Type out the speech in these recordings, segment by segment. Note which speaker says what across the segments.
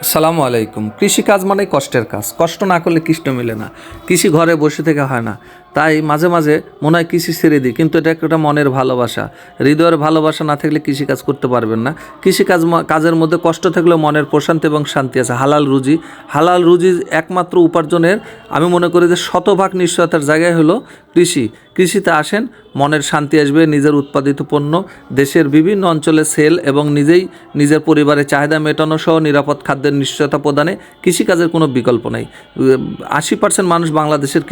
Speaker 1: আসসালামু আলাইকুম। কৃষিকাজ মানে কষ্টের কাজ। কষ্ট না করলে কৃষ্ণ মেলে না। কৃষি ঘরে বসে থেকে হয় না। তাই মাঝে মাঝে মনে হয় কৃষি ছেড়ে দিই, কিন্তু এটা একটা মনের ভালোবাসা, হৃদয়ের ভালোবাসা না থাকলে কৃষিকাজ করতে পারবেন না। কৃষিকাজ কাজের মধ্যে কষ্ট থাকলেও মনের প্রশান্তি এবং শান্তি আছে। হালাল রুজি একমাত্র উপার্জনের আমি মনে করি যে শতভাগ নিশ্চয়তার জায়গায় হলো কৃষি। কৃষিতে আসেন, মনের শান্তি আসবে, নিজের উৎপাদিত পণ্য দেশের বিভিন্ন অঞ্চলে সেল এবং নিজের পরিবারের চাহিদা মেটানো সহ নিরাপদ খাদ্যের নিশ্চয়তা প্রদানে কৃষিকাজের কোনো বিকল্প নেই। 80% মানুষ বাংলাদেশের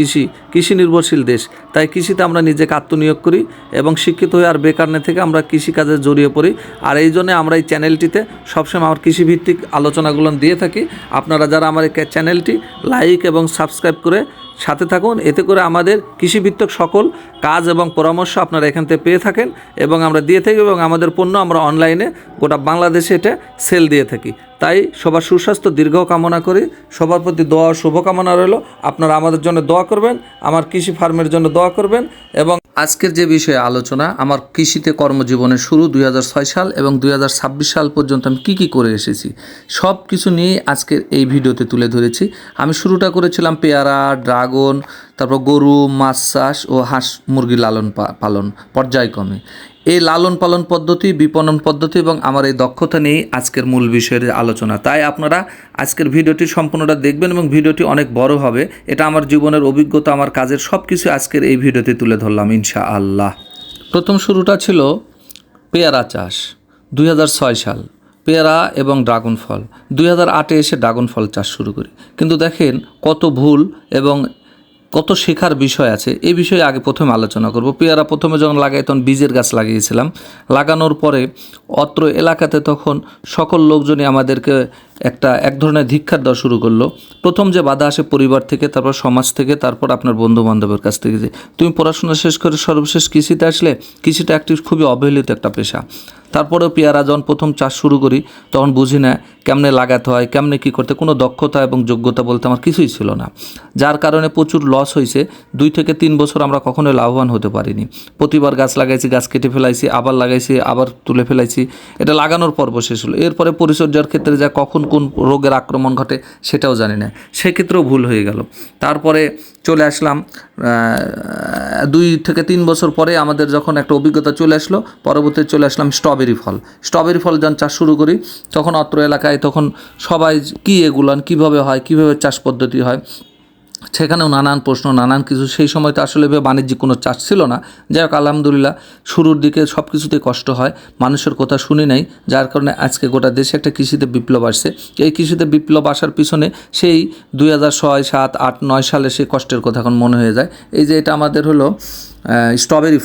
Speaker 1: কৃষি নির্ভরশীল দেশ। তাই কৃষিতে আমরা নিজেকে আত্মনিয়োগ করি এবং শিক্ষিত হয়ে আর বেকার না থেকে আমরা কৃষিকাজে জড়িয়ে পড়ি। আর এই জন্যে আমরা এই চ্যানেলটিতে সবসময় আমার কৃষিভিত্তিক আলোচনাগুলো দিয়ে থাকি। আপনারা যারা আমার এই চ্যানেলটি লাইক এবং সাবস্ক্রাইব করে সাথে থাকুন, এতে করে আমাদের কৃষিভিত্তিক সকল কাজ এবং পরামর্শ আপনারা এখান থেকে পেয়ে থাকেন এবং আমরা দিয়ে থাকি, এবং আমাদের পণ্য আমরা অনলাইনে গোটা বাংলাদেশে এটা সেল দিয়ে থাকি। তাই সবার সুস্বাস্থ্য দীর্ঘ কামনা করি। সবার প্রতি দোয়া ও শুভকামনা রইল। আপনারা আমাদের জন্য দোয়া করবেন, আমার কৃষি ফার্মের জন্য দোয়া করবেন। এবং আজকের যে বিষয়ে আলোচনা, আমার কৃষিতে কর্মজীবনের শুরু 2006 সাল এবং 2026 সাল পর্যন্ত আমি কী করে এসেছি সব কিছু নিয়ে আজকের এই ভিডিওতে তুলে ধরেছি। আমি শুরুটা করেছিলাম পেয়ারা, ড্রাগন, তারপর গরু, মাছ চাষ ও হাঁস মুরগি লালন পালন পর্যায়ক্রমে। এই লালন পালন পদ্ধতি, বিপণন পদ্ধতি এবং আমার এই দক্ষতা নিয়েই আজকের মূল বিষয়ের আলোচনা। তাই আপনারা আজকের ভিডিওটি সম্পূর্ণটা দেখবেন এবং ভিডিওটি অনেক বড় হবে। এটা আমার জীবনের অভিজ্ঞতা, আমার কাজের সব কিছু আজকের এই ভিডিওতে তুলে ধরলাম ইনশাআল্লাহ। প্রথম শুরুটা ছিল পেয়ারা চাষ, 2006 সাল। পেয়ারা এবং ড্রাগন ফল 2008-এ এসে ড্রাগন ফল চাষ শুরু করি। কিন্তু দেখেন কত ভুল এবং কত শেখার বিষয় আছে। এই বিষয়ে আগে প্রথমে আলোচনা করব। পেয়ারা প্রথমে যখন লাগাই তখন বীজের গাছ লাগিয়েছিলাম। লাগানোর পরে অত্র এলাকাতে তখন সকল লোকজনই আমাদেরকে এক ধরনের ধিক্কার দেওয়া শুরু করলো। প্রথম যে বাধা আসে পরিবার থেকে, তারপর সমাজ থেকে, তারপর আপনার বন্ধু বান্ধবের কাছ থেকে, যে তুমি পড়াশোনা শেষ করে সর্বশেষ কৃষিতে আসলে। কৃষিটা একটি খুবই অবহেলিত একটা পেশা। তারপরেও পেয়ারা যখন প্রথম চাষ শুরু করি তখন বুঝি না কেমনে লাগাতে হয়, কেমনে কী করতে, কোনো দক্ষতা এবং যোগ্যতা বলতে আমার কিছুই ছিল না। যার কারণে প্রচুর লস হয়েছে। 2 থেকে 3 বছর আমরা কখনোই লাভবান হতে পারিনি। প্রতিবার গাছ লাগাইছি, গাছ কেটে ফেলাইছি, আবার লাগাইছি, আবার তুলে ফেলাইছি। এটা লাগানোর পর্ব শেষ হলো। এরপরে পরিচর্যার ক্ষেত্রে যা কখন কোন রোগের আক্রমণ ঘটে সেটাও জানি না, সেক্ষেত্রেও ভুল হয়ে গেল। তারপরে চলে আসলাম 2 থেকে 3 বছর পরে আমাদের যখন একটা অভিজ্ঞতা চলে আসলো, পরবর্তীতে চলে আসলাম স্ট্রবেরি ফল যখন চাষ শুরু করি তখন অত্র এলাকায় তখন সবাই কী এগুলান, কীভাবে হয়, কীভাবে চাষ পদ্ধতি হয়, সেখানেও নানান প্রশ্ন, নানান কিছু। সেই সময় তো আসলে বাণিজ্যিক কোনো চাষ ছিল না। যাই হোক, আলহামদুলিল্লাহ শুরুর দিকে সব কিছুতেই কষ্ট হয়, মানুষের কথা শুনি নাই, যার কারণে আজকে গোটা দেশে একটা কৃষিতে বিপ্লব আসছে। এই কৃষিতে বিপ্লব আসার পিছনে সেই 2006, 7, 8, 9 সালে সেই কষ্টের কথা এখন মনে হয়ে যায়। এই যে এটা আমাদের হলো স্ট্রবেরি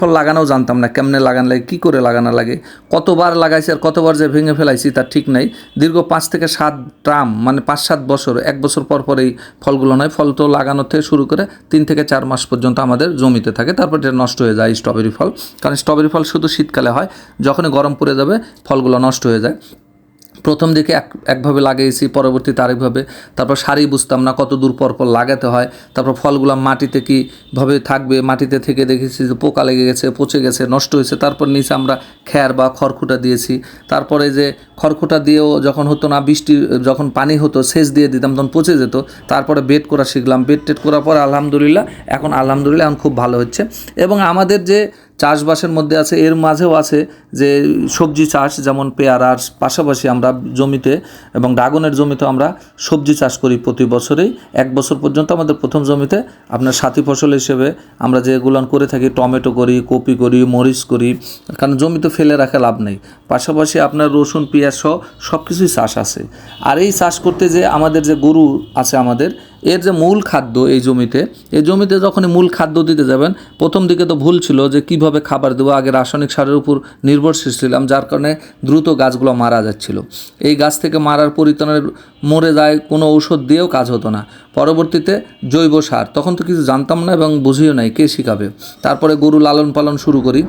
Speaker 1: ফল লাগানোও জানতাম না, কেমনে লাগানো লাগে, কী করে লাগানো লাগে, কতবার লাগাইছি আর কতবার যে ভেঙে ফেলাইছি তার ঠিক নাই। দীর্ঘ 5 থেকে 7 ট্রাম, মানে 5-7 বছর, 1 বছর পর পর এই ফলগুলো নয়। ফল তো লাগানো থেকে শুরু করে 3 থেকে 4 মাস পর্যন্ত আমাদের জমিতে থাকে, তারপর এটা নষ্ট হয়ে যায় স্ট্রবেরি ফল। কারণ স্ট্রবেরি ফল শুধু শীতকালে হয়, যখনই গরম পড়ে যাবে ফলগুলো নষ্ট হয়ে যায়। প্রথম দিকে একভাবে লাগিয়েছি, পরবর্তীতে আরেকভাবে। তারপর সারি বুঝতাম না, কত দূর পর লাগাতে হয়। তারপর ফলগুলো মাটিতে কীভাবে থাকবে, মাটিতে থেকে দেখেছি যে পোকা লেগে গেছে, পচে গেছে, নষ্ট হয়েছে। তারপর নিচে আমরা খ্যার বা খড়কুটা দিয়েছি। তারপরে যে খড়কুটা দিয়েও যখন হতো না, বৃষ্টি যখন পানি হতো সেচ দিয়ে দিতাম তখন পচে যেত। তারপরে বেড করা শিখলাম। বেড করার পর আলহামদুলিল্লাহ এখন খুব ভালো হচ্ছে। এবং আমাদের যে চাষবাসের মধ্যে আছে, এর মাঝেও আছে যে সবজি চাষ, যেমন পেয়ারার পাশাপাশি আমরা জমিতে এবং ড্রাগনের জমিতে আমরা সবজি চাষ করি প্রতি বছরেই। 1 বছর পর্যন্ত আমাদের প্রথম জমিতে আপনার সাথী ফসল হিসেবে আমরা যেগুলো করে থাকি, টমেটো করি, কপি করি, মরিচ করি, কারণ জমিতে ফেলে রাখা লাভ নেই। পাশাপাশি আপনার রসুন, পেঁয়াজ সহ সব কিছুই চাষ আছে। আর এই চাষ করতে যে আমাদের যে গরু আছে, আমাদের এর যে মূল খাদ্য এই জমিতে যখনই মূল খাদ্য দিতে যাবেন, প্রথম দিকে তো ভুল ছিল যে কিভাবে খাবার দেবো। আগে রাসায়নিক সারের উপর নির্ভরশীল ছিলাম, যার কারণে দ্রুত গাছগুলো মারা যাচ্ছিল। এই গাছ থেকে মারার পরিত্রাণের মরে যায়, কোনো ঔষধ দিয়েও কাজ হতো না। পরবর্তীতে জৈব সার, তখন তো কিছু জানতাম না এবং বুঝিও নাই, কে শিখাবে। তারপরে গরু লালন পালন শুরু করি।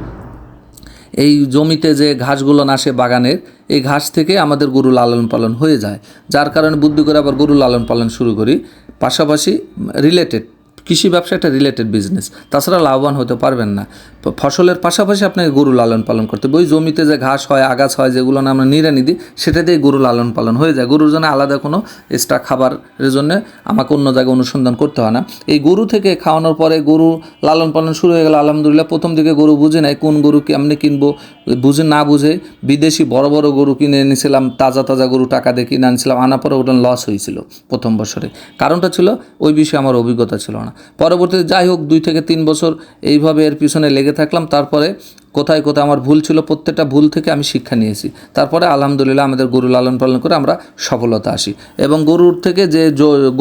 Speaker 1: এই জমিতে যে ঘাসগুলো আসে বাগানের, এই ঘাস থেকে আমাদের গরু লালন পালন হয়ে যায়, যার কারণে বুদ্ধি করে আবার গরু লালন পালন শুরু করি। পাশাপাশি রিলেটেড কৃষি ব্যবসা একটা রিলেটেড বিজনেস, তাছাড়া লাভবান হতে পারবেন না। ফসলের পাশাপাশি আপনাকে গরু লালন পালন করতে হবে। ওই জমিতে যে ঘাস হয়, আগাছ হয়, যেগুলো আমরা নিড়ানি দিই, সেটা দিয়ে গরু লালন পালন হয়ে যায়। গরুর জন্য আলাদা কোনো এক্সট্রা খাবারের জন্য আমাকে অন্য জায়গায় অনুসন্ধান করতে হয় না। এই গরু থেকে খাওয়ানোর পরে গরু লালন পালন শুরু হয়ে গেল। আলহামদুলিল্লাহ, প্রথম দিকে গরু বুঝে নাই কোন গরু কেমনি কিনবো, বুঝে না বুঝে বিদেশি বড় বড় গরু কিনে এনেছিলাম, তাজা তাজা গরু টাকা দিয়ে কিনে আনছিলাম, আনার পরে ওটা লস হয়েছিল প্রথম বছরে। কারণটা ছিল ওই বিষয়ে আমার অভিজ্ঞতা ছিল না। পরবর্তীতে যাই হোক 2 থেকে 3 বছর এইভাবে এর পিছনে লেগে থাকলাম। তারপরে কোথায় কোথায় আমার ভুল ছিল, প্রত্যেকটা ভুল থেকে আমি শিক্ষা নিয়েছি। তারপরে আলহামদুলিল্লাহ আমাদের গরু লালন পালন করে আমরা সফলতা আসি, এবং গরুর থেকে যে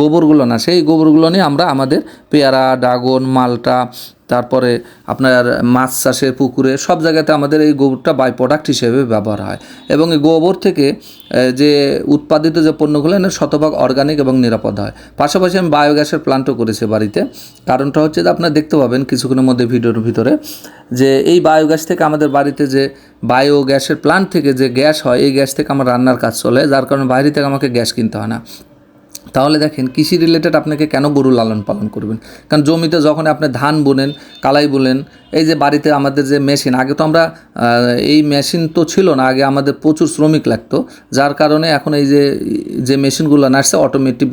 Speaker 1: গোবরগুলো না, সেই গোবরগুলো নিয়ে আমরা আমাদের পেয়ারা, ড্রাগন, মালটা, তারপরে আপনার মাছ চাষের পুকুরে সব জায়গাতে আমাদের এই গোবরটা বাই প্রোডাক্ট হিসেবে ব্যবহার হয়। এবং এই গোবর থেকে যে উৎপাদিত যে পণ্যগুলো এর শতভাগ অর্গানিক এবং নিরাপদ হয়। পাশাপাশি আমি বায়োগ্যাসের প্ল্যান্টও করেছি বাড়িতে। কারণটা হচ্ছে যে আপনারা দেখতে পাবেন কিছুক্ষণের মধ্যে ভিডিওর ভিতরে যে এই বায়োগ্যাস থেকে আমাদের বাড়িতে যে বায়োগ্যাসের প্ল্যান্ট থেকে যে গ্যাস হয়, এই গ্যাস থেকে আমার রান্নার কাজ চলে, যার কারণে বাইরে থেকে আমাকে গ্যাস কিনতে হয় না। তাহলে দেখেন কৃষি রিলেটেড আপনাকে কেন গরু লালন পালন করবেন? কারণ জমিতে যখন আপনি ধান বুনেন, কালাই বুনেন, এই যে বাড়িতে আমাদের যে মেশিন, আগে তো আমরা এই মেশিন তো ছিল না, আগে আমাদের প্রচুর শ্রমিক লাগতো, যার কারণে এখন এই যে মেশিনগুলো আসছে অটোমেটিক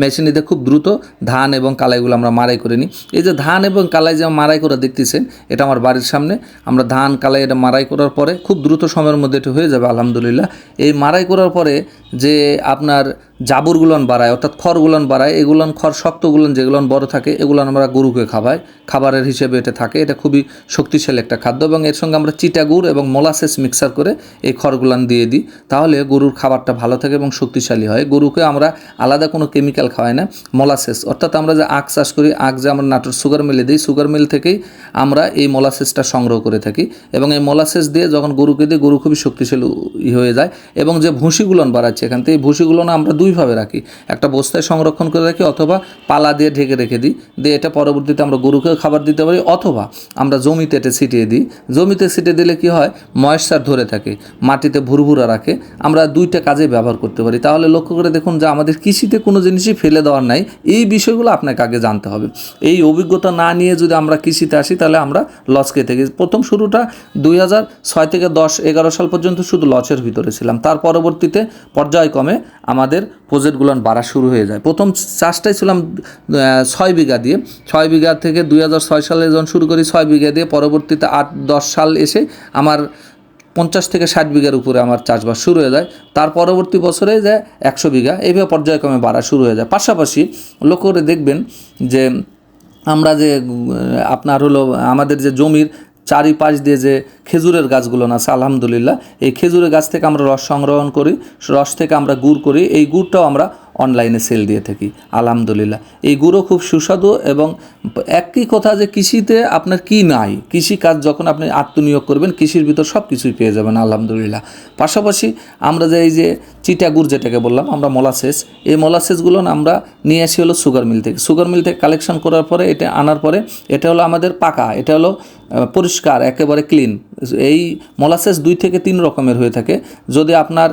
Speaker 1: মেশিনেতে খুব দ্রুত ধান এবং কালাইগুলো আমরা মারাই করে নিই। এই যে ধান এবং কালাই যে মারাই করে দেখতেছেন, এটা আমার বাড়ির সামনে। আমরা ধান কালাই এটা মারাই করার পরে খুব দ্রুত সময়ের মধ্যে এটা হয়ে যাবে আলহামদুলিল্লাহ। এই মারাই করার পরে যে আপনার জাবরগুলন বাড়ায়, অর্থাৎ খড়গুলন বাড়ায়, এগুলন খড় শক্তগুলন যেগুলন বড় থাকে, এগুলো আমরা গরুকে খাওয়াই, খাবারের হিসেবে এটা থাকে। এটা খুবই শক্তিশালী একটা খাদ্য, এবং এর সঙ্গে আমরা চিটা গুড় এবং মোলাসেস মিক্সার করে এই খড়গুলান দিয়ে দিই। তাহলে গরুর খাবারটা ভালো থাকে এবং শক্তিশালী হয়। গরুকে আমরা আলাদা কোনো কেমিক্যাল খাওয়াই না, মোলাসেস, অর্থাৎ আমরা যে আখ চাষ করি, আখ যে আমরা নাটোর সুগার মিলে দিই, সুগার মিল থেকেই আমরা এই মোলাসেসটা সংগ্রহ করে থাকি। এবং এই মোলাসেস দিয়ে যখন গরুকে দিই, গরু খুবই শক্তিশালী হয়ে যায়। এবং যে ভুসিগুলন বাড়াচ্ছে এখান থেকে, এই ভুসিগুলন আমরা দুইভাবে রাখি, একটা বস্তায় সংরক্ষণ করে রাখি, অথবা পালা দিয়ে ঢেকে রেখে দিই, দিয়ে এটা পরবর্তীতে আমরা গরুকে খাবার দিতে পারি, অথবা আমরা জমিতে এটা ছিটিয়ে দিই। জমিতে ছিটিয়ে দিলে কি হয়, ময়েশ্চার ধরে থাকে, মাটিতে ভুরভুরা রাখে। আমরা দুইটা কাজে ব্যবহার করতে পারি। তাহলে লক্ষ্য করে দেখুন যে আমাদের কৃষিতে কোনো জিনিসই ফেলে দেওয়ার নাই। এই বিষয়গুলো আপনাকে আগে জানতে হবে। এই অভিজ্ঞতা না নিয়ে যদি আমরা কৃষিতে আসি, তাহলে আমরা লস খেয়ে থাকি। প্রথম শুরুটা 2006 থেকে 10-11 সাল পর্যন্ত শুধু লসের ভিতরে ছিলাম। তার পরবর্তীতে পর্যায়ক্রমে আমাদের প্রজেক্টগুলো বাড়া শুরু হয়ে যায়। প্রথম চাষটাই ছিলাম 6 বিঘা দিয়ে, 6 বিঘা থেকে 2006 সালে যখন শুরু করি 6 বিঘা দিয়ে, পরবর্তীতে 8-10 সাল এসে আমার 50 থেকে 60 বিঘার উপরে আমার চাষবাস শুরু হয়ে যায়। তার পরবর্তী বছরে যায় 100 বিঘা, এইভাবে পর্যায়ক্রমে বাড়া শুরু হয়ে যায়। পাশাপাশি লক্ষ্য করে দেখবেন যে আমরা যে আপনার হলো আমাদের যে জমির চারিপাশ দিয়ে যে খেজুরের গাছগুলো আছে, আলহামদুলিল্লাহ এই খেজুরের গাছ থেকে আমরা রস সংগ্রহণ করি, রস থেকে আমরা গুড় করি। এই গুড়টাও আমরা অনলাইনে সেল দিয়ে থাকি আলহামদুলিল্লাহ। এই গুড়ও খুব সুস্বাদু। এবং একই কথা যে কৃষিতে আপনার কি নাই, কৃষিকাজ যখন আপনি আত্মনিয়োগ করবেন, কৃষির ভিতর সব কিছুই পেয়ে যাবেন আলহামদুলিল্লাহ। পাশাপাশি আমরা যে এই যে চিটা গুড় যেটাকে বললাম আমরা, মোলাসেস, এই মোলাসেসগুলো আমরা নিয়ে আসি হলো সুগার মিল থেকে। সুগার মিল থেকে কালেকশন করার পরে এটা আনার পরে এটা হলো আমাদের পাকা, এটা হলো পরিষ্কার, একেবারে ক্লিন। এই মোলাসেস 2 থেকে 3 রকমের হয়ে থাকে। যদি আপনার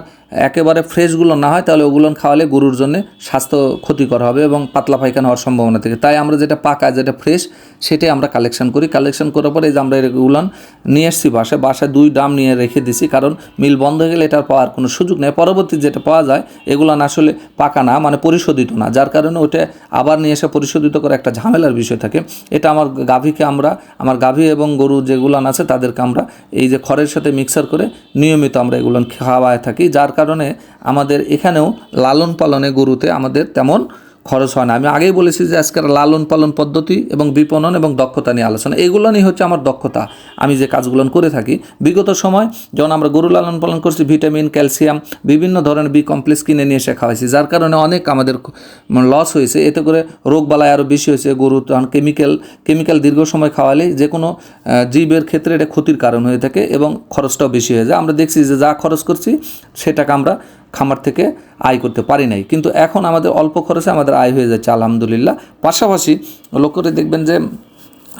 Speaker 1: একেবারে ফ্রেশগুলো না হয়, তাহলে ওগুলো খাওয়ালে গরুর জন্য স্বাস্থ্য ক্ষতিকর হবে এবং পাতলা পায়খানা হওয়ার সম্ভাবনা থাকে। তাই আমরা যেটা পাকা, যেটা ফ্রেশ, সেটাই আমরা কালেকশন করি। কালেকশন করার পরে এই যে আমরা এগুলো নিয়ে এসেছি বাসায় 2 ড্রাম নিয়ে রেখে দিছি, কারণ মিল বন্ধ হয়ে গেলে এটার পাওয়ার কোনো সুযোগ নেই। পরবর্তী যেটা পাওয়া যায় এগুলো আসলে পাকা না, মানে পরিশোধিত না, যার কারণে ওটা আবার নিয়ে এসে পরিশোধিত করে একটা ঝামেলার বিষয় থাকে। এটা আমার গাভীকে আমার গাভী এবং গরু যেগুলো আছে তাদেরকে আমরা এই যে খড়ের সাথে মিক্সার করে নিয়মিত আমরা এগুলো খাওয়ায় থাকি, যার কারণে আমাদের এখানেও লালন পালনে গরুতে আমাদের তেমন খরচ হয় না। আমি আগেই বলেছি যে আজকের লালন পালন পদ্ধতি এবং বিপণন এবং দক্ষতা নিয়ে আলোচনা, এগুলো নিয়ে হচ্ছে আমার দক্ষতা। আমি যে কাজগুলো করে থাকি বিগত সময়, যখন আমরা গরু লালন পালন করছি, ভিটামিন, ক্যালসিয়াম, বিভিন্ন ধরনের বি কমপ্লেক্স কিনে নিয়ে এসে খাওয়াইছি, যার কারণে অনেক আমাদের লস হয়েছে। এতে করে রোগবালাই আরও বেশি হয়েছে। গরু তখন কেমিক্যাল দীর্ঘ সময় খাওয়ালে যে কোনো জীবের ক্ষেত্রে এটা ক্ষতির কারণ হয়ে থাকে এবং খরচটাও বেশি হয়ে যায়। আমরা দেখছি যে যা খরচ করছি সেটাকে আমরা খামার থেকে আয় করতে পারি নাই, কিন্তু এখন আমাদের অল্প খরচে আমাদের আয় হয়ে যাচ্ছে আলহামদুলিল্লাহ। পাশাপাশি লক্ষ্য করে দেখবেন যে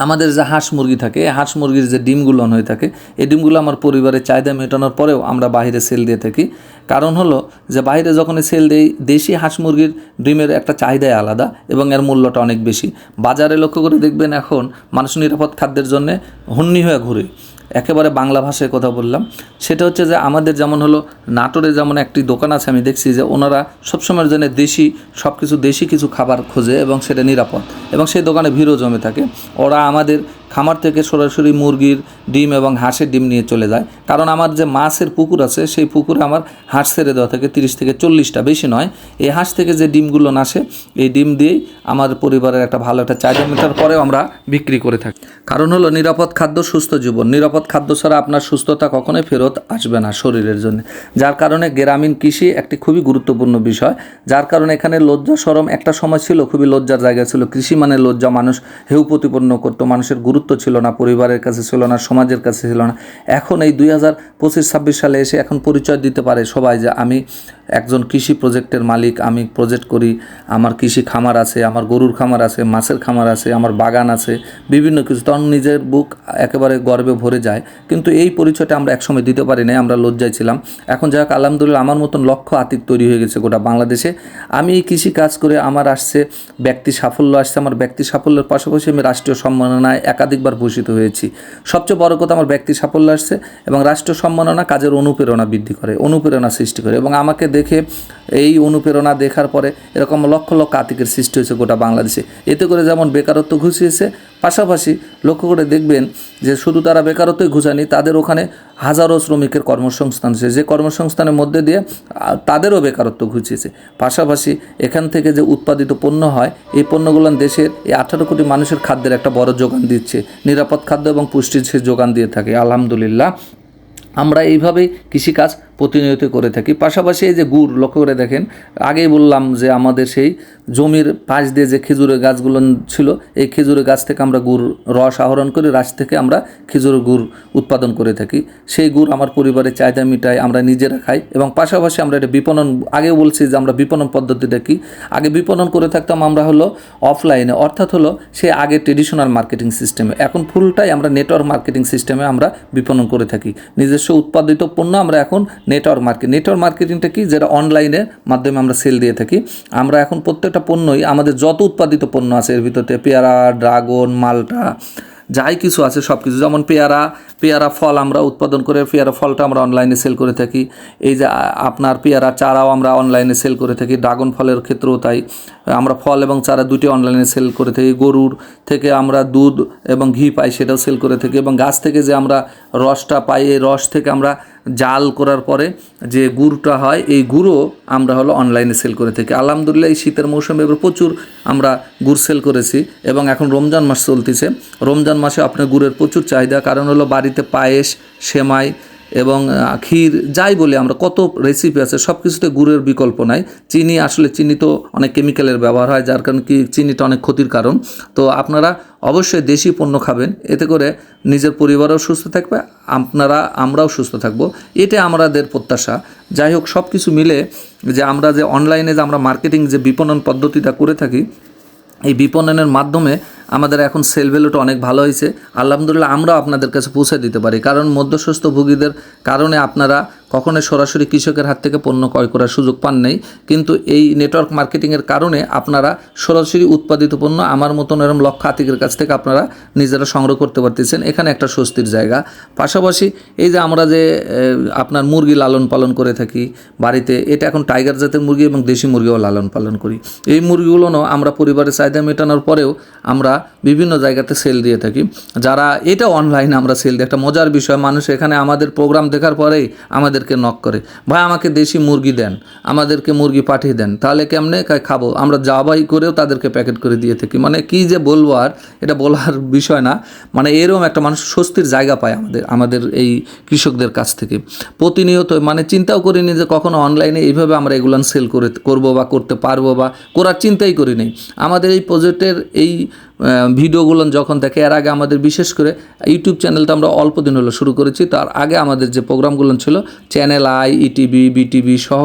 Speaker 1: আমাদের যে হাঁস মুরগি থাকে, হাঁস মুরগির যে ডিমগুলো হয়ে থাকে, এই ডিমগুলো আমার পরিবারের চাহিদা মেটানোর পরেও আমরা বাইরে সেল দিয়ে থাকি। কারণ হলো যে বাইরে যখন সেল দেই, দেশি হাঁস মুরগির ডিমের একটা চাহিদাই আলাদা এবং এর মূল্যটা অনেক বেশি। বাজারে লক্ষ্য করে দেখবেন এখন মানুষ নিরাপদ খাদ্যের জন্য হন্যি হয়ে ঘুরে। একেবারে বাংলা ভাষায় কথা বললাম, সেটা হচ্ছে যে আমাদের যেমন হলো নাটোরে যেমন একটি দোকান আছে, আমি দেখছি যে ওনারা সবসময়ের জন্য দেশি সব কিছু, দেশি কিছু খাবার খোঁজে এবং সেটা নিরাপদ, এবং সেই দোকানে ভিড়ও জমে থাকে। ওরা আমাদের খামার থেকে সরাসরি মুরগির ডিম এবং হাঁসের ডিম নিয়ে চলে যায়। কারণ আমার যে মাছের পুকুর আছে, সেই পুকুরে আমার হাঁস ছেড়ে দেওয়া থাকে 30 থেকে 40টা, বেশি নয়। এই হাঁস থেকে যে ডিমগুলো আসে, এই ডিম দিয়েই আমার পরিবারের একটা ভালো একটা চাহিদা মেটার পরেও আমরা বিক্রি করে থাকি। কারণ হলো নিরাপদ খাদ্য সুস্থ জীবন। নিরাপদ খাদ্য ছাড়া আপনার সুস্থতা কখনোই ফেরত আসবে না শরীরের জন্য। যার কারণে গ্রামীণ কৃষি একটি খুবই গুরুত্বপূর্ণ বিষয়। যার কারণে এখানে লজ্জা শরম একটা সময় ছিল, খুবই লজ্জার জায়গা ছিল। কৃষি মানে লজ্জা, মানুষ হেউ প্রতিপন্ন করতো, মানুষের গুরুত্ব ছিল না, পরিবারের কাছে ছিল না, সমাজের কাছে ছিল না। এখন এই 2025-26 সালে এসে এখন পরিচয় দিতে পারে সবাই যে আমি একজন কৃষি প্রজেক্টের মালিক, আমি প্রজেক্ট করি, আমার কৃষি খামার আছে, আমার গরুর খামার আছে, মাছের খামার আছে, আমার বাগান আছে, বিভিন্ন কিছু। তখন নিজের বুক একেবারে গর্বে ভরে যায়। কিন্তু এই পরিচয়টা আমরা একসময় দিতে পারি না, আমরা লজ্জায় ছিলাম। এখন যাক আলহামদুলিল্লাহ, আমার মতন লক্ষ আতিক তৈরি হয়ে গেছে গোটা বাংলাদেশে। আমি এই কৃষি কাজ করে আমার আসছে ব্যক্তি সাফল্য আসছে। আমার ব্যক্তি সাফল্যের পাশাপাশি আমি রাষ্ট্রীয় সম্মাননায় একাধিকবার ভূষিত হয়েছি। সবচেয়ে বড় কথা, আমার ব্যক্তি সাফল্য আসছে এবং রাষ্ট্রীয় সম্মাননা কাজের অনুপ্রেরণা বৃদ্ধি করে, অনুপ্রেরণা সৃষ্টি করে। এবং আমাকে দেখে, এই অনুপ্রেরণা দেখার পরে এরকম লক্ষ লক্ষ আতিকের সৃষ্টি হয়েছে গোটা বাংলাদেশে। এতে করে যেমন বেকারত্ব ঘুষিয়েছে, পাশাপাশি লক্ষ্য করে দেখবেন যে শুধু তারা বেকারত্বই ঘুষায়নি, তাদের ওখানে হাজারো শ্রমিকের কর্মসংস্থান হয়েছে, যে কর্মসংস্থানের মধ্যে দিয়ে তাদেরও বেকারত্ব ঘুচিয়েছে। পাশাপাশি এখান থেকে যে উৎপাদিত পণ্য হয়, এই পণ্যগুলো দেশের এই 18 কোটি মানুষের খাদ্যের একটা বড় যোগান দিচ্ছে, নিরাপদ খাদ্য এবং পুষ্টির সে যোগান দিয়ে থাকে। আলহামদুলিল্লাহ, আমরা এইভাবেই কৃষিকাজ প্রতিনিয়ত করে থাকি। পাশাপাশি এই যে গুড়, লক্ষ্য করে দেখেন, আগেই বললাম যে আমাদের সেই জমির পাশ দিয়ে যে খেজুরের গাছগুলো ছিল, এই খেজুরের গাছ থেকে আমরা গুড় রস আহরণ করি, রাস থেকে আমরা খেজুরের গুড় উৎপাদন করে থাকি। সেই গুড় আমার পরিবারের চাহিদা মিটায়, আমরা নিজেরা খাই এবং পাশাপাশি আমরা এটা বিপণন, আগেও বলছি যে আমরা বিপণন পদ্ধতিটা কি, আগে বিপণন করে থাকতাম আমরা হলো অফলাইনে, অর্থাৎ হলো সে আগে ট্রেডিশনাল মার্কেটিং সিস্টেমে। এখন ফুলটাই আমরা নেটওয়ার্ক মার্কেটিং সিস্টেমে আমরা বিপণন করে থাকি। নিজস্ব উৎপাদিত পণ্য আমরা এখন নেটওয়ার্ক মার্কেটিংটা কি, যেটা অনলাইনের মাধ্যমে আমরা সেল দিয়ে থাকি। আমরা এখন প্রত্যেকটা পণ্যই, আমাদের যত উৎপাদিত পণ্য আছে এর ভিতরে পেয়ারা, ড্রাগন, মালটা, যাই কিছু আছে সব কিছু, যেমন পেয়ারা ফল আমরা উৎপাদন করে পেয়ারা ফলটা আমরা অনলাইনে সেল করে থাকি। এই যে আপনার পেয়ারা চারাও আমরা অনলাইনে সেল করে থাকি। ড্রাগন ফলের ক্ষেত্রেও তাই, আমরা ফল এবং চারা দুটি অনলাইনে সেল করে থাকি। গরুর থেকে আমরা দুধ এবং ঘি পাই, সেটাও সেল করে থাকি। এবং গাছ থেকে যে আমরা রসটা পাই, এই রস থেকে আমরা জাল করার পরে যে গুড়টা হয়, এই গুড়ও আমরা হলো অনলাইনে সেল করে থাকি। আলহামদুলিল্লাহ, এই শীতের মৌসুমে এবার প্রচুর আমরা গুড় সেল করেছি। এবং এখন রমজান মাস চলতেছে, রমজান মাসে আপনার গুড়ের প্রচুর চাহিদা। কারণ হলো বাড়িতে পায়েস, সেমাই এবং ক্ষীর, যাই বলি আমরা, কত রেসিপি আছে, সব কিছুতে গুড়ের বিকল্প নাই। চিনি, আসলে চিনি তো অনেক কেমিক্যালের ব্যবহার হয়, যার কারণে কি চিনিটা অনেক ক্ষতির কারণ। তো আপনারা অবশ্যই দেশি পণ্য খাবেন, এতে করে নিজের পরিবারও সুস্থ থাকবে, আমরাও সুস্থ থাকবো, এটা আমাদের প্রত্যাশা। যাই হোক, সব কিছু মিলে যে আমরা যে অনলাইনে যে আমরা মার্কেটিং যে বিপণন পদ্ধতিটা করে থাকি, এই বিপণনের মাধ্যমে আমাদের এখন সেল ভ্যালুটা অনেক ভালো হয়েছে। আলহামদুলিল্লাহ, আমরাও আপনাদের কাছে পৌঁছে দিতে পারি। কারণ মধ্যস্বস্থ ভোগীদের কারণে আপনারা কখনোই সরাসরি কৃষকের হাত থেকে পণ্য ক্রয় করার সুযোগ পান নাই। কিন্তু এই নেটওয়ার্ক মার্কেটিংয়ের কারণে আপনারা সরাসরি উৎপাদিত পণ্য আমার মতন এরকম লক্ষ আতিকের কাছ থেকে আপনারা নিজেরা সংগ্রহ করতে পারতেছেন। এখানে একটা স্বস্তির জায়গা। পাশাপাশি এই যে আমরা যে আপনার মুরগি লালন পালন করে থাকি বাড়িতে, এটা এখন টাইগার জাতের মুরগি এবং দেশি মুরগিও লালন পালন করি। এই মুরগিগুলোও আমরা পরিবারের চাহিদা মেটানোর পরেও আমরা বিভিন্ন জায়গাতে সেল দিয়ে থাকি। যারা এটা অনলাইনে আমরা সেল দিই, একটা মজার বিষয়, মানুষ এখানে আমাদের প্রোগ্রাম দেখার পরেই আমাদেরকে নক করে, ভাই আমাকে দেশি মুরগি দেন, আমাদেরকে মুরগি পাঠিয়ে দেন। তাহলে কেমনে খাবো, আমরা যাবাই করেও তাদেরকে প্যাকেট করে দিয়ে থাকি। মানে কি যে বলবো, আর এটা বলার বিষয় না। মানে এরকম একটা মানুষ স্বস্তির জায়গা পায় আমাদের এই কৃষকদের কাছ থেকে প্রতিনিয়ত। মানে চিন্তাও করিনি যে কখনো অনলাইনে এইভাবে আমরা এগুলো সেল করবো বা করতে পারবো বা করার চিন্তাই করিনি। আমাদের এই প্রজেক্টের এই ভিডিওগুলো যখন দেখে, এর আগে আমাদের বিশেষ করে ইউটিউব চ্যানেলটা আমরা অল্প দিন হলো শুরু করেছি, তার আগে আমাদের যে প্রোগ্রামগুলো ছিল চ্যানেল আই, ইটিভি, বিটিভি সহ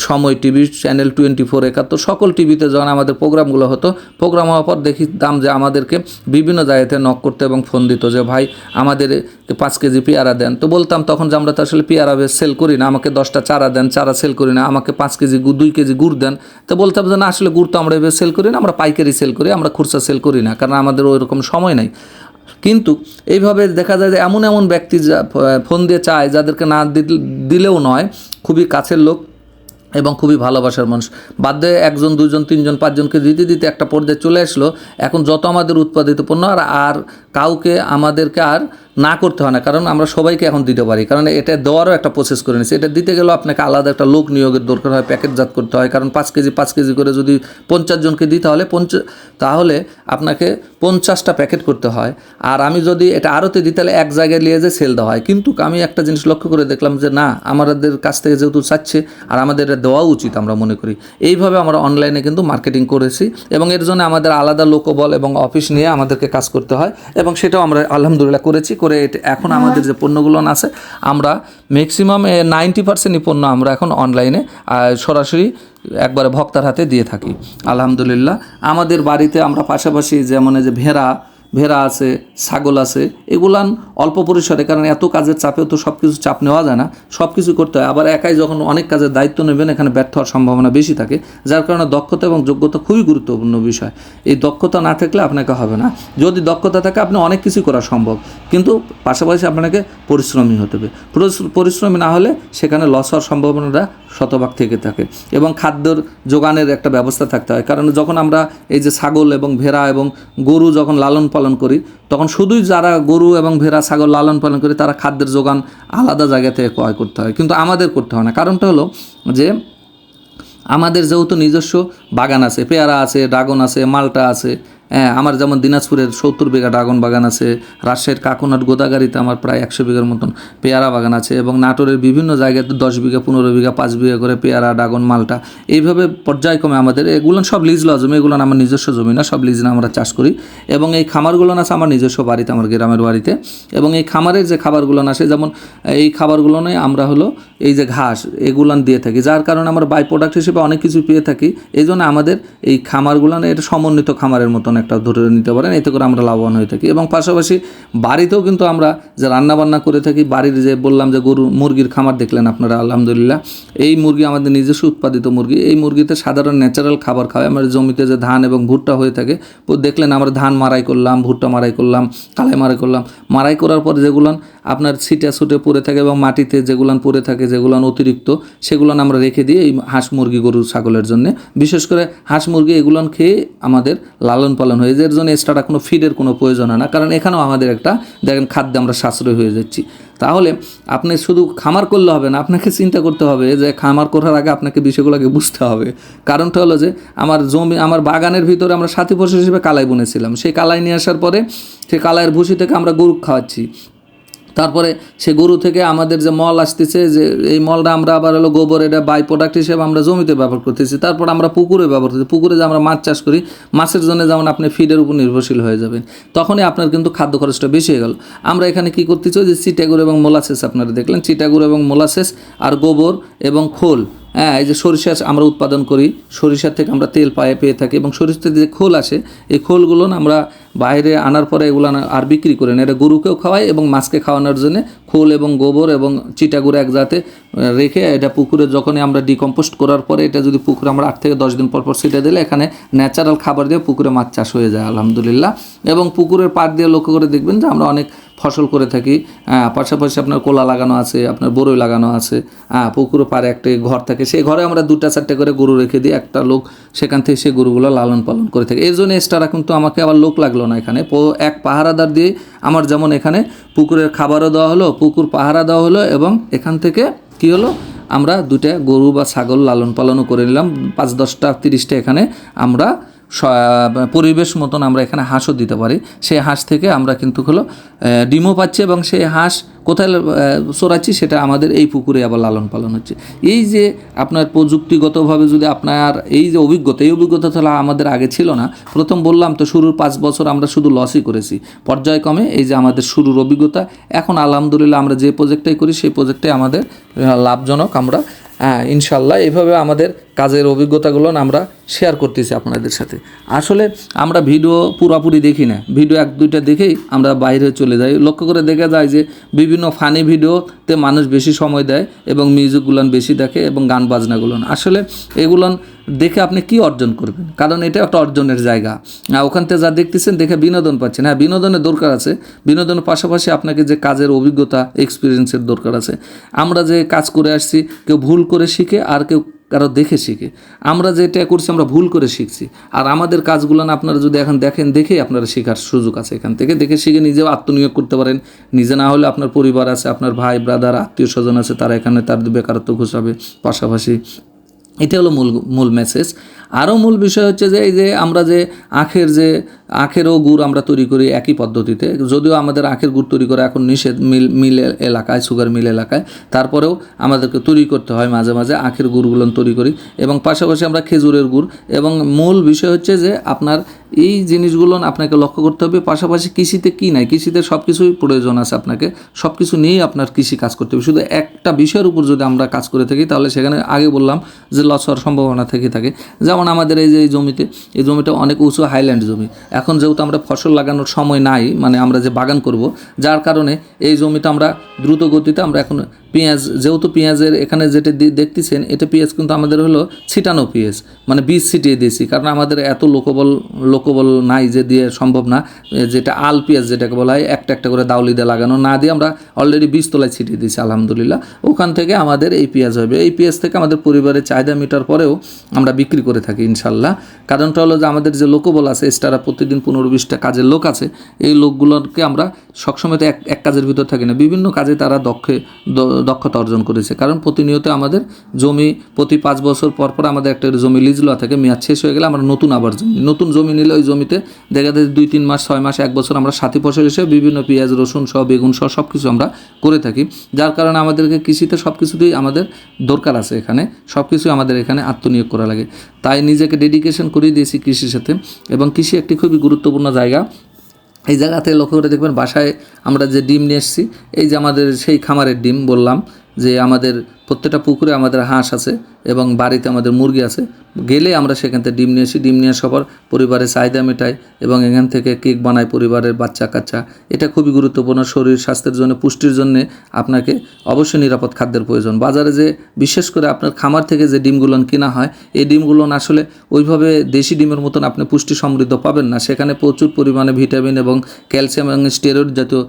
Speaker 1: সময় টিভি, চ্যানেল 24, একাত্তর সকল টিভিতে যখন আমাদের প্রোগ্রামগুলো হতো, প্রোগ্রাম হওয়ার পর দেখতাম যে আমাদেরকে বিভিন্ন জায়গাতে নক করতে এবং ফোন দিত যে ভাই আমাদের 5 কেজি পেয়ারা দেন। তো বলতাম তখন যে আমরা তো আসলে পেয়ারা সেল করি না, আমাকে 10টা চারা দেন, চারা সেল করি না, আমাকে 5 কেজি 2 কেজি গুড় দেন। তো বলতাম যে না, আসলে গুড় তো আমরা এভাবে সেল করি না, আমরা পাইকারি সেল করি, আমরা খুচরা সেল করি না, কারণ আমাদের ওই রকম সময় নাই। কিন্তু এইভাবে দেখা যায় যে এমন এমন ব্যক্তি ফোন দিয়ে চায় যাদেরকে না দিলেও নয়, খুবই কাছের লোক এবং খুবই ভালোবাসার মানুষ, বাধ্যে 1 জন 2 জন 3 জন 5 জনকে দিতে দিতে একটা পর্যায়ে চলে আসলো। এখন যত আমাদের উৎপাদিত পণ্য আর কাউকে আমাদেরকে আর না করতে হয় না, কারণ আমরা সবাইকে এখন দিতে পারি, কারণ এটা দেওয়ারও একটা প্রসেস করে নিচ্ছি। এটা দিতে গেলেও আপনাকে আলাদা একটা লোক নিয়োগের দরকার হয়, প্যাকেটজাত করতে হয়, কারণ 5 কেজি করে যদি 50 জনকে দিতে হলে তাহলে আপনাকে 50টা প্যাকেট করতে হয়। আর আমি যদি এটা আড়তে দিতে হলে এক জায়গায় নিয়ে যে সেল দেওয়া হয়। কিন্তু আমি একটা জিনিস লক্ষ্য করে দেখলাম যে না, আমাদের কাছ থেকে যেহেতু চাচ্ছে আর আমাদের এটা দেওয়া উচিত আমরা মনে করি। এইভাবে আমরা অনলাইনে কিন্তু মার্কেটিং করেছি এবং এর জন্য আমাদের আলাদা লোকবল এবং অফিস নিয়ে আমাদেরকে কাজ করতে হয় এবং সেটাও আমরা আলহামদুলিল্লাহ করেছি। করে এখন আমাদের যে পণ্যগুলো আছে, আমরা ম্যাক্সিমাম 90% পণ্য আমরা এখন অনলাইনে সরাসরি একবারে ভক্তার হাতে দিয়ে থাকি আলহামদুলিল্লাহ। আমাদের বাড়িতে আমরা পাশাপাশি যেমন যে ভেড়া আছে, ছাগল আছে, এগুলান অল্প পরিসরে, কারণ এত কাজের চাপেও তো সব কিছু চাপ নেওয়া যায় না, সব কিছু করতে হয়। আবার একাই যখন অনেক কাজের দায়িত্ব নেবেন, এখানে ব্যর্থ হওয়ার সম্ভাবনা বেশি থাকে, যার কারণে দক্ষতা এবং যোগ্যতা খুবই গুরুত্বপূর্ণ বিষয়। এই দক্ষতা না থাকলে আপনাকে হবে না। যদি দক্ষতা থাকে আপনি অনেক কিছু করা সম্ভব, কিন্তু পাশাপাশি আপনাকে পরিশ্রমী হতে হবে। পরিশ্রমী না হলে সেখানে লস হওয়ার সম্ভাবনাটা শতভাগ থেকে থাকে। এবং খাদ্যর যোগানের একটা ব্যবস্থা থাকতে হয়, কারণ যখন আমরা এই যে ছাগল এবং ভেড়া এবং গরু যখন লালন পালন করি, তখন শুধুই যারা গরু এবং ভেড়া ছাগল লালন পালন করি তারা খাদ্যের যোগান আলাদা জায়গা থেকে ক্রয় করতে হয়, কিন্তু আমাদের করতে হয় না। কারণটা হলো যে আমাদের যেহেতু নিজস্ব বাগান আছে, পেয়ারা আছে, ড্রাগন আছে, মালটা আছে। হ্যাঁ, আমার যেমন দিনাজপুরের 70 বিঘা ড্রাগন বাগান আছে, রাজশাহীর কাকুনাট গোদাগাড়িতে আমার প্রায় 100 বিঘার মতন পেয়ারা বাগান আছে এবং নাটোরের বিভিন্ন জায়গাতে 10 বিঘা 15 বিঘা 5 বিঘা করে পেয়ারা, ড্রাগন, মালটা, এইভাবে পর্যায়ক্রমে আমাদের এগুলো সব লিজ লওয়া জমি, এগুলো আমার নিজস্ব জমি না, সব লিজ না, আমরা চাষ করি। এবং এই খামারগুলো আছে আমার নিজস্ব বাড়িতে, আমার গ্রামের বাড়িতে। এবং এই খামারের যে খাবারগুলো আসে, যেমন এই খাবারগুলো নয় আমরা হলো এই যে ঘাস, এগুলান দিয়ে থাকি, যার কারণে আমরা বাই প্রোডাক্ট হিসেবে অনেক কিছু পেয়ে থাকি। এই জন্য আমাদের এই খামারগুলো এটা সমন্বিত খামারের মতন একটা ধরে নিতে পারেন, এতে করে আমরা লাভবান হয়ে থাকি। এবং পাশাপাশি বাড়িতেও কিন্তু আমরা যে রান্নাবান্না করে থাকি, বাড়ির যে বললাম যে গরু মুরগির খামার দেখলেন আপনারা আলহামদুলিল্লাহ, এই মুরগি আমাদের নিজস্ব উৎপাদিত মুরগি। এই মুরগিতে সাধারণ ন্যাচারাল খাবার খাওয়ায়। আমাদের জমিতে যে ধান এবং ভুট্টা হয়ে থাকে, দেখলেন আমরা ধান মারাই করলাম, ভুট্টা মারাই করলাম, কালাই মারাই করলাম। মারাই করার পর যেগুলান আপনার ছিটা ছুটে পড়ে থাকে এবং মাটিতে যেগুলান পড়ে থাকে, যেগুলান অতিরিক্ত, সেগুলান আমরা রেখে দিই এই হাঁস মুরগি গরু ছাগলের জন্য। বিশেষ করে হাঁস মুরগি এগুলান খেয়ে আমাদের লালন পালন হয়ে যায়, এর জন্য এক্সট্রা কোনো ফিডের কোনো প্রয়োজন হয় না, কারণ এখানেও আমাদের একটা দেখেন খাদ্যে আমরা সাশ্রয় হয়ে যাচ্ছি। তাহলে আপনি শুধু খামার করলে হবে না, আপনাকে চিন্তা করতে হবে যে খামার করার আগে আপনাকে বিষয়গুলোকে বুঝতে হবে। কারণটা হলো যে আমার জমি, আমার বাগানের ভিতরে আমরা সাথী ফসল হিসেবে কালাই বুনেছিলাম, সেই কালাই নিয়ে আসার পরে সেই কালাইয়ের ভুসি থেকে আমরা গরু খাওয়াচ্ছি। তারপরে সে গরু থেকে আমাদের যে মল আসতেছে, যে এই মলটা আমরা আবার হলো গোবর, এটা বাই প্রোডাক্ট হিসেবে আমরা জমিতে ব্যবহার করতেছি। তারপর আমরা পুকুরে ব্যবহার করতেছি, পুকুরে যে আমরা মাছ চাষ করি, মাছের জন্য যেমন আপনি ফিডের উপর নির্ভরশীল হয়ে যাবেন, তখনই আপনার কিন্তু খাদ্য খরচটা বেশি হয়ে গেল। আমরা এখানে কি করতেছি, যে চিটাগুড় এবং মোলাসেস আপনারা দেখলেন, চিটাগুড় এবং মোলাসেস আর গোবর এবং খোল। হ্যাঁ, এই যে সরিষা আমরা উৎপাদন করি, সরিষার থেকে আমরা তেল পেয়ে থাকি এবং সরিষা থেকে যে খোল আসে, এই খোলগুলো আমরা বাইরে আনার পরে এগুলো আর বিক্রি করি না, এটা গরুকেও খাওয়াই এবং মাছকে খাওয়ানোর জন্য খোল এবং গোবর এবং চিটাগুড় একসাথে রেখে এটা পুকুরে যখনই আমরা ডিকম্পোস্ট করার পরে এটা যদি পুকুরে আমরা 8 থেকে 10 দিন পর ছিটে দিলে এখানে ন্যাচারাল খাবার দিয়ে পুকুরে মাছ চাষ হয়ে যায় আলহামদুলিল্লাহ। এবং পুকুরের পাড় দিয়ে লক্ষ্য করে দেখবেন যে আমরা অনেক ফসল করে থাকি। পাশাপাশি আপনার কোলা লাগানো আছে, আপনার বরই লাগানো আছে। পুকুরে পাড়ে একটা ঘর থাকে, সেই ঘরে আমরা 2-4টে করে গরু রেখে দিই, একটা লোক সেখান থেকে সেই গরুগুলো লালন পালন করে থাকে। এই জন্য এক্সট্রা কিন্তু আমাকে আবার লোক লাগলো না, এখানে এক পাহারাদার দিয়ে আমার যেমন এখানে পুকুরের খাবারও দেওয়া হলো, পুকুর পাহারা দেওয়া হলো এবং এখান থেকে কী হলো, আমরা 2টা গরু বা ছাগল লালন পালনও করে নিলাম। 5, 10টা 30টা এখানে আমরা পরিবেশ মতন আমরা এখানে হাঁসও দিতে পারি। সেই হাঁস থেকে আমরা কিন্তু হলো ডিমও পাচ্ছি এবং সেই হাঁস কোথায় চড়াচ্ছি সেটা আমাদের এই পুকুরে আবার লালন পালন হচ্ছে। এই যে আপনার প্রযুক্তিগতভাবে যদি আপনার এই যে অভিজ্ঞতা তাহলে আমাদের আগে ছিল না। প্রথম বললাম তো শুরুর 5 বছর আমরা শুধু লসই করেছি, পর্যায়ক্রমে এই যে আমাদের শুরুর অভিজ্ঞতা, এখন আলহামদুলিল্লাহ আমরা যে প্রজেক্টটাই করি সেই প্রজেক্টে আমাদের লাভজনক। আমরা ইনশাল্লাহ এইভাবে আমাদের কাজের অভিজ্ঞতাগুলো আমরা শেয়ার করতেছি আপনাদের সাথে। আসলে আমরা ভিডিও পুরোপুরি দেখি না, ভিডিও 1-2টা দেখেই আমরা বাইরে চলে যাই। লক্ষ্য করে দেখা যায় যে বিভিন্ন ফানি ভিডিওতে মানুষ বেশি সময় দেয় এবং মিউজিকগুলো বেশি দেখে এবং গান বাজনাগুলো। আসলে এগুলো দেখে আপনি কি অর্জন করবেন? কারণ এটা একটা অর্জনের জায়গা। ওখান থেকে যা দেখতেছেন দেখে বিনোদন পাচ্ছেন। হ্যাঁ, বিনোদনের দরকার আছে, বিনোদনের পাশাপাশি আপনাকে যে কাজের অভিজ্ঞতা এক্সপিরিয়েন্সের দরকার আছে। আমরা যে কাজ করে আসছি, কেউ ভুল করে শিখে আর কেউ কারো দেখে শিখে। আমরা যেটা করছি আমরা ভুল করে শিখছি, আর আমাদের কাজগুলো আপনারা যদি এখন দেখেই আপনারা শেখার সুযোগ আছে। এখান থেকে দেখে শিখে নিজেও আত্মনিয়োগ করতে পারেন। নিজে না হলে আপনার পরিবার আছে, আপনার ভাই ব্রাদার আত্মীয় স্বজন আছে, তারা এখানে তার বেকারত্ব ঘোষাবে পাশাপাশি। এটা হলো মূল মেসেজ। আরও মূল বিষয় হচ্ছে যে এই যে আমরা যে আখেরও গুড় আমরা তৈরি করি একই পদ্ধতিতে, যদিও আমাদের আখের গুড় তৈরি করা এখন নিষেধ মিল এলাকায়, সুগার মিল এলাকায়, তারপরেও আমাদেরকে তৈরি করতে হয় মাঝে মাঝে আখের গুড়গুলো তৈরি করি। এবং পাশাপাশি আমরা খেজুরের গুড়। এবং মূল বিষয় হচ্ছে যে আপনার এই জিনিসগুলো আপনাকে লক্ষ্য করতে হবে। পাশাপাশি কৃষিতে কী নাই, কৃষিতে সব কিছুই প্রয়োজন আছে, আপনাকে সব কিছু নিয়েই আপনার কৃষি কাজ করতে হবে। শুধু একটা বিষয়ের উপর যদি আমরা কাজ করে থাকি তাহলে সেখানে আগে বললাম যে লস হওয়ার সম্ভাবনা থেকে থাকে। যেমন আমাদের এই যে এই জমিটা অনেক উঁচু হাইল্যান্ড জমি। এখন যেহেতু আমরা ফসল লাগানোর সময় নাই, মানে আমরা যে বাগান করব, যার কারণে এই জমিটা আমরা দ্রুত গতিতে আমরা এখন পেঁয়াজ, যেহেতু পেঁয়াজের এখানে যেটা দেখতেছেন এটা পেঁয়াজ কিন্তু আমাদের হলো ছিটানো পেঁয়াজ, মানে বীজ ছিটিয়ে দিয়েছি, কারণ আমাদের এত লোকবল নাই যে দিয়ে সম্ভব না। যেটা আল পেঁয়াজ যেটাকে বলা হয়, একটা করে দাউলি দিয়ে লাগানো না দিয়ে আমরা অলরেডি বীজ তলায় ছিটিয়ে দিয়েছি আলহামদুলিল্লাহ। ওখান থেকে আমাদের এই পেঁয়াজ হবে। এই পেঁয়াজ থেকে আমাদের পরিবারের চাহিদা মেটার পরেও আমরা বিক্রি করে থাকি ইনশাল্লাহ। কারণটা হলো যে আমাদের যে লোকবল আছে, এক্সট্রা প্রতিদিন 15-20টা কাজের লোক আছে, এই লোকগুলোকে আমরা সবসময় তো এক কাজের ভিতর থাকি না, বিভিন্ন কাজে তারা দক্ষতা অর্জন করেছে। কারণ প্রতিনিয়ত আমাদের জমি প্রতি 5 বছর পর আমাদের একটা জমি লিজ লওয়া থাকে, মেয়াদ শেষ হয়ে গেলে আমরা নতুন জমি নিলে ওই জমিতে দেখা যায় 2-3 মাস 6 মাস 1 বছর আমরা সাথী ফসল হিসেবে বিভিন্ন পেঁয়াজ রসুন সহ বেগুন সহ সব কিছু আমরা করে থাকি। যার কারণে আমাদেরকে কৃষিতে সব কিছুতেই আমাদের দরকার আছে, এখানে সব কিছু আমাদের এখানে আত্মনিয়োগ করা লাগে। তাই নিজেকে ডেডিকেশন করে দিয়েছি কৃষির সাথে। এবং কৃষি একটি খুবই গুরুত্বপূর্ণ জায়গা। এই জায়গাতে লক্ষ্য করে দেখবেন বাসায় আমরা যে ডিম নিয়ে এসেছি, এই যে আমাদের সেই খামারের ডিম বললাম যে আমাদের প্রত্যেকটা পুকুরে আমাদের হাঁস আছে এবং বাড়িতে আমাদের মুরগি আছে। গেলে আমরা সেখান থেকে ডিম নিয়ে আসি, ডিম নিয়ে আসার পর পরিবারের চাহিদা মেটাই এবং এখান থেকে কেক বানাই পরিবারের বাচ্চা কাচ্চা। এটা খুবই গুরুত্বপূর্ণ। শরীর স্বাস্থ্যের জন্য, পুষ্টির জন্য আপনাকে অবশ্যই নিরাপদ খাদ্যের প্রয়োজন। বাজারে যে বিশেষ করে আপনার খামার থেকে যে ডিমগুলো কেনা হয়, এই ডিমগুলো আসলে ওইভাবে দেশি ডিমের মতন আপনি পুষ্টি সমৃদ্ধ পাবেন না। সেখানে প্রচুর পরিমাণে ভিটামিন এবং ক্যালসিয়াম এবং স্টেরয়েড জাতীয়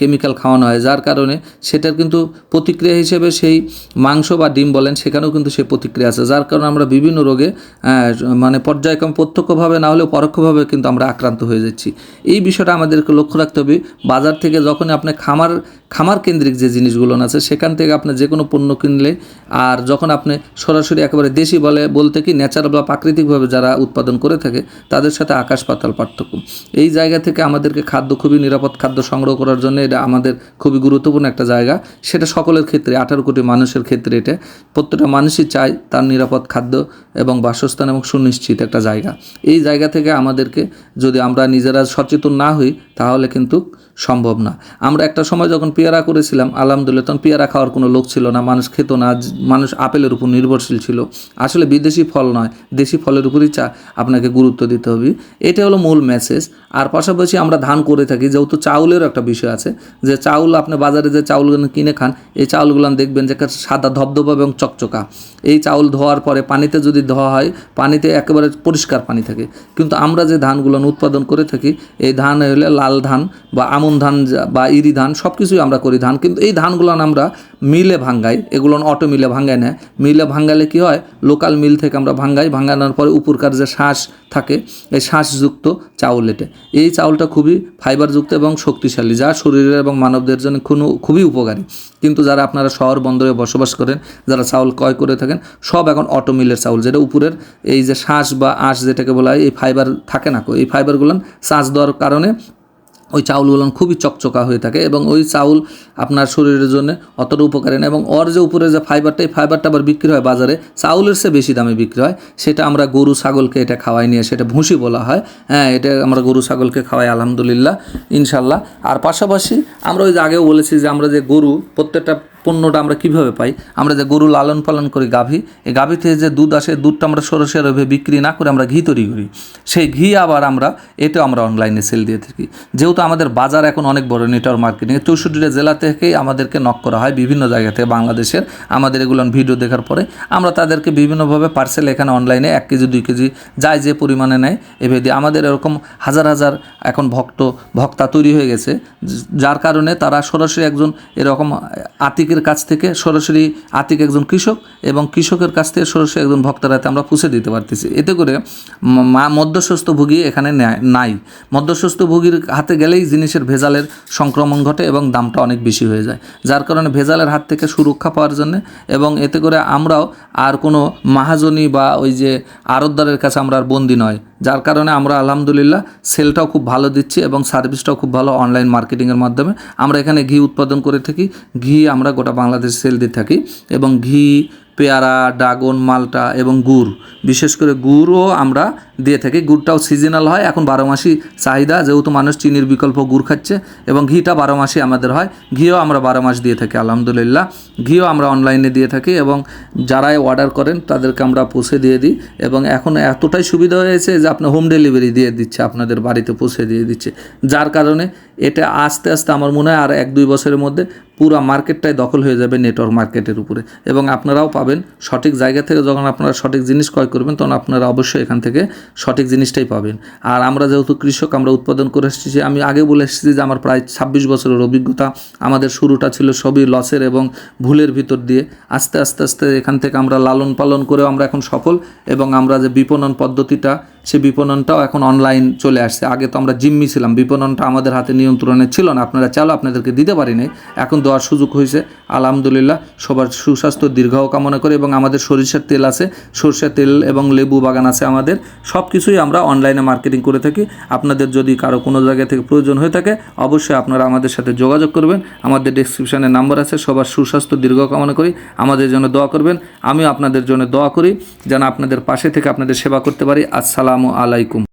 Speaker 1: কেমিক্যাল খাওয়ানো হয়, যার কারণে সেটার কিন্তু প্রতিক্রিয়া হিসেবে সেই মাংস বা ডিম বলেন সেখানেও কিন্তু সেই প্রতিক্রিয়া আছে, যার কারণে আমরা বিভিন্ন রোগে মানে পর্যায়ক্রমে প্রত্যক্ষভাবে না হলেও পরোক্ষভাবে কিন্তু আমরা আক্রান্ত হয়ে যাচ্ছি। এই বিষয়টা আমাদেরকে লক্ষ্য রাখতে হবে। বাজার থেকে যখন আপনি খামার কেন্দ্রিক যে জিনিসগুলো আছে সেখান থেকে আপনি যে কোনো পণ্য কিনলে, আর যখন আপনি সরাসরি একেবারে দেশি বলতে কি ন্যাচারাল বা প্রাকৃতিকভাবে যারা উৎপাদন করে থাকে তাদের সাথে আকাশ পাতাল পার্থক্য। এই জায়গা থেকে আমাদেরকে খুবই নিরাপদ খাদ্য সংগ্রহ করার জন্য এটা আমাদের খুবই গুরুত্বপূর্ণ একটা জায়গা। সেটা সকলের ক্ষেত্রে, 18 কোটি মানুষের ক্ষেত্রে এটা প্রত্যেকটা মানুষই চায় তার নিরাপদ খাদ্য এবং বাসস্থান এবং সুনিশ্চিত একটা জায়গা। এই জায়গা থেকে আমাদেরকে যদি আমরা নিজেরা সচেতন না হই তাহলে কিন্তু সম্ভব না। আমরা একটা সময় যখন পেয়ারা করেছিলাম আলহামদুলিল্লাহ, তখন পেয়ারা খাওয়ার কোনো লোক ছিল না, মানুষ খেত না, মানুষ আপেলের উপর নির্ভরশীল ছিল। আসলে বিদেশি ফল নয়, দেশি ফলের উপরই আপনাকে গুরুত্ব দিতে হবে। এটা হলো মূল মেসেজ। আর পাশাপাশি আমরা ধান করে থাকি, যেহেতু চাউলেরও একটা বিষয় আছে, যে চাউল আপনি বাজারে যে চাউলগুলো কিনে খান, এই চাউলগুলো দেখবেন যে সাদা ধবধবা এবং চকচকা। এই চাউল ধোয়ার পরে পানিতে যদি ধোয়া হয়, পানিতে একেবারে পরিষ্কার পানি থাকে। কিন্তু আমরা যে ধানগুলো উৎপাদন করে থাকি, এই ধান হলে লাল ধান বা আমন ধান বা ইরি ধান সব কিছুই আমরা করি ধান। কিন্তু এই ধানগুলো আমরা মিলে ভাঙ্গাই, এগুলো অটো মিলে ভাঙ্গাই না। মিলে ভাঙ্গালে কি হয়, লোকাল মিল থেকে আমরা ভাঙ্গানোর পরে উপরকার যে শাঁস থাকে, এই শাঁসযুক্ত চাউল এটা। এই চাউলটা খুবই ফাইবারযুক্ত এবং শক্তিশালী, যা শরীরের এবং মানবদের জন্য খুবই উপকারী। কিন্তু যারা আপনারা শহর বন্দরে বসবাস চাষবাস করেন, যারা চাউল ক্রয় করে থাকেন, সব এখন অটো মিলের চাউল, যেটা উপরের এই যে শাঁস বা আঁশ যেটাকে বলা হয়, এই ফাইবার থাকে না, এই ফাইবারগুলো চাষ দেওয়ার কারণে ওই চাউলগুলো খুবই চকচকা হয়ে থাকে এবং ওই চাউল আপনার শরীরের জন্য অতটা উপকারী না। এবং ওর যে উপরে যে ফাইবারটা, এই ফাইবারটা আবার বিক্রি হয় বাজারে চাউলের চেয়ে বেশি দামে বিক্রি হয়। সেটা আমরা গরু ছাগলকে এটা খাওয়াই নিয়ে, সেটা ভুসি বলা হয়। হ্যাঁ, এটা আমরা গরু ছাগলকে খাওয়াই আলহামদুলিল্লাহ, ইনশাল্লাহ। আর পাশাপাশি আমরা ওই যে আগেও বলেছি যে আমরা যে গরু প্রত্যেকটা পণ্যটা আমরা কীভাবে পাই, আমরা যে গরু লালন পালন করি গাভী, এই গাভী থেকে যে দুধ আসে, দুধটা আমরা সরাসরিভাবে বিক্রি না করে আমরা ঘি তৈরি করি। সেই ঘি আবার এটাও আমরা অনলাইনে সেল দিয়ে থাকি। যেহেতু আমাদের বাজার এখন অনেক বড়, নেটওয়ার্ক মার্কেটিং 64টা জেলা থেকেই আমাদেরকে নক করা হয়, বিভিন্ন জায়গা থেকে বাংলাদেশের। আমাদের এগুলো ভিডিও দেখার পরে আমরা তাদেরকে বিভিন্নভাবে পার্সেল এখানে অনলাইনে 1 কেজি 2 কেজি যায় যে পরিমাণে নেয় এভাবে দিয়ে। আমাদের এরকম হাজার হাজার এখন ভক্তা তৈরি হয়ে গেছে, যার কারণে তারা সরাসরি একজন এরকম আতিকের কাছ থেকে সরাসরি, আতিক একজন কৃষক এবং কৃষকের কাছ থেকে সরাসরি একজন ভক্তার হাতে আমরা পৌঁছে দিতে পারতেছি। এতে করে মধ্যস্বত্বভোগী এখানে নাই। মধ্যস্বত্বভোগীর হাতে গেলেই জিনিসের ভেজালের সংক্রমণ ঘটে এবং দামটা অনেক বেশি হয়ে যায়, যার কারণে ভেজালের হাত থেকে সুরক্ষা পাওয়ার জন্য এবং এতে করে আমরাও আর কোনো মাহাজনী বা ওই যে আড়তদারের কাছে আমরা আর বন্দি নয়, যার কারণে আমরা আলহামদুলিল্লাহ সেলটাও খুব ভালো দিচ্ছি এবং সার্ভিসটাও খুব ভালো। অনলাইন মার্কেটিংয়ের মাধ্যমে আমরা এখানে ঘি উৎপাদন করে থাকি, ঘি আমরা গোটা বাংলাদেশ সেল দিয়ে থাকি এবং ঘি, পেয়ারা, ড্রাগন, মালটা এবং গুড়, বিশেষ করে গুড়ও আমরা দিয়ে থাকি। গুড়টাও সিজনাল হয়, এখন 12 মাসই চাহিদা, যেহেতু মানুষ চিনির বিকল্প গুড় খাচ্ছে এবং ঘিটা 12 মাসই আমাদের হয়। ঘিও আমরা 12 মাস দিয়ে থাকি আলহামদুলিল্লাহ। ঘিও আমরা অনলাইনে দিয়ে থাকি এবং যারাই অর্ডার করেন তাদেরকে আমরা পৌঁছে দিয়ে দিই এবং এখন এতটাই সুবিধা হয়েছে যে আপনি হোম ডেলিভারি দিয়ে দিচ্ছে, আপনাদের বাড়িতে পৌঁছে দিয়ে দিচ্ছে, যার কারণে এটা আস্তে আস্তে আমার মনে হয় আর 1-2 বছরের মধ্যে পুরো মার্কেটটাই দখল হয়ে যাবে নেটওয়ার্ক মার্কেটের উপরে এবং আপনারাও পাবেন সঠিক জায়গা থেকে। যখন আপনারা সঠিক জিনিস ক্রয় করবেন তখন আপনারা অবশ্যই এখান থেকে সঠিক জিনিসটাই পাবেন। আর আমরা যেহেতু কৃষক, আমরা উৎপাদন করে এসেছি, আমি আগে বলে এসেছি যে আমার প্রায় 26 বছরের অভিজ্ঞতা। আমাদের শুরুটা ছিল সবই লসের এবং ভুলের ভিতর দিয়ে, আস্তে আস্তে আস্তে এখান থেকে আমরা লালন পালন করেও আমরা এখন সফল এবং আমরা যে বিপণন পদ্ধতিটা, সে বিপণনটাও এখন অনলাইন চলে আসছে। আগে তো আমরা জিম্মি ছিলাম, বিপণনটা আমাদের হাতে নিয়ন্ত্রণে ছিল না, আপনারা চাইলেও আপনাদেরকে দিতে পারি নাই, এখন দেওয়ার সুযোগ হয়েছে আলহামদুলিল্লাহ। সবার সুস্বাস্থ্য দীর্ঘায়ু কামনা করে এবং আমাদের সরিষার তেল আছে, সরষের তেল এবং লেবু বাগান আছে আমাদের, সব কিছুই আমরা অনলাইনে মার্কেটিং করে থাকি। আপনাদের যদি কারো কোনো জায়গা থেকে প্রয়োজন হয়ে থাকে অবশ্যই আপনারা আমাদের সাথে যোগাযোগ করবেন, আমাদের ডেসক্রিপশানে নাম্বার আছে। সবার সুস্বাস্থ্য দীর্ঘায়ু কামনা করি, আমাদের জন্য দোয়া করবেন, আমিও আপনাদের জন্য দোয়া করি যেন আপনাদের পাশে থেকে আপনাদের সেবা করতে পারি। আসসালামু আলাইকুম।